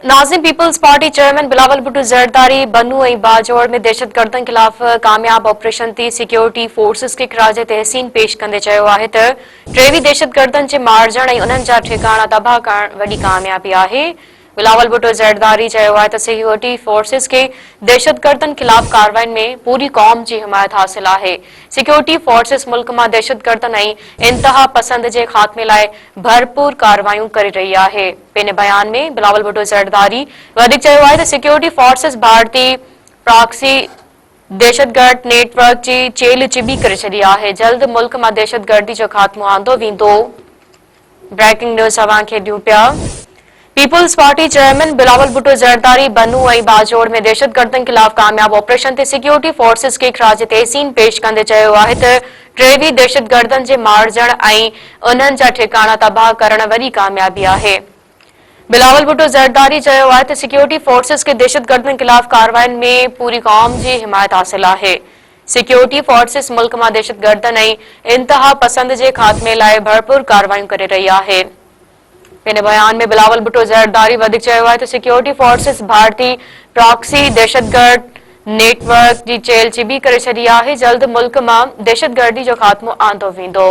Nazim Peoples Party chairman Bilawal Bhutto Zardari Bannu ऐं बाजोड़ में दहशतगर्दनि खिलाफ़ कामयाब ऑपरेशन ते सिक्योरिटी फोर्सेस खे ख़राज तहसीन पेश कंदे चयो आहे त 23 दहशतगर्दनि जे मारजण ऐं उन्हनि जा ठिकाणा तबाह करण वॾी कामयाबी आहे। बिलावल भुट्टो ज़रदारी चयो आहे त सिक्योरिटी फोर्सेस खे दहशतगर्दनि खिलाफ़ कार्रवाई में पूरी क़ौम जी हिमायत हासिल आहे। सिक्योरिटी फोर्सेस मुल्क में दहशतगर्दनि ऐं इंतहा पसंद के खात्मे लाइ भरपूर कार्रवाइयूं करे रही आहे। पंहिंजे बयान में बिलावल भुट्टो ज़रदारी वधीक चयो आहे त सिक्योरिटी फोर्सेस भारतीय प्रॉक्सी दहशतगर्द नेटवर्क की चेल चिबी करे छॾी आहे। जल्द मुल्क में दहशतगर्दी जो खात्मो आंदो वेंदो। ब्रेकिंग न्यूज़ अवां खे ॾियूं पिया। Peoples Party chairman Bilawal Bhutto Zardari Bannu ऐं बाजोड़ में दहशतगर्दनि खिलाफ़ कामयाब ऑपरेशन ते सिक्योरिटी फोर्सेस खे ख़राज तहसीन पेश कंदे चयो आहे त 23 दहशतगर्दनि जे मारजण ऐं उन्हनि जा ठिकाणा तबाह करण वॾी कामयाबी आहे। बिलावल भुट्टो ज़रदारी चयो आहे त सिक्योरिटी फोर्सेस खे दहशतगर्दनि खिलाफ़ कार्रवाई में पूरी क़ौम जी हिमायत हासिल आहे। सिक्योरिटी फोर्सेस मुल्क में दहशतगर्दनि ऐं इंतहा पसंद के खात्मे लाइ भरपूर कार्रवाइयूं करे रही आहे। पंहिंजे बयान में बिलावल भुट्टो ज़रदारी वधीक चयो आहे त सिक्योरिटी फोर्सेस भारतीय प्रॉक्सी दहशतगर्द नेटवर्क की चेल चिबी करे छॾी आहे। जल्द मुल्क में दहशतगर्दी जो खात्मो आंदो वेंदो।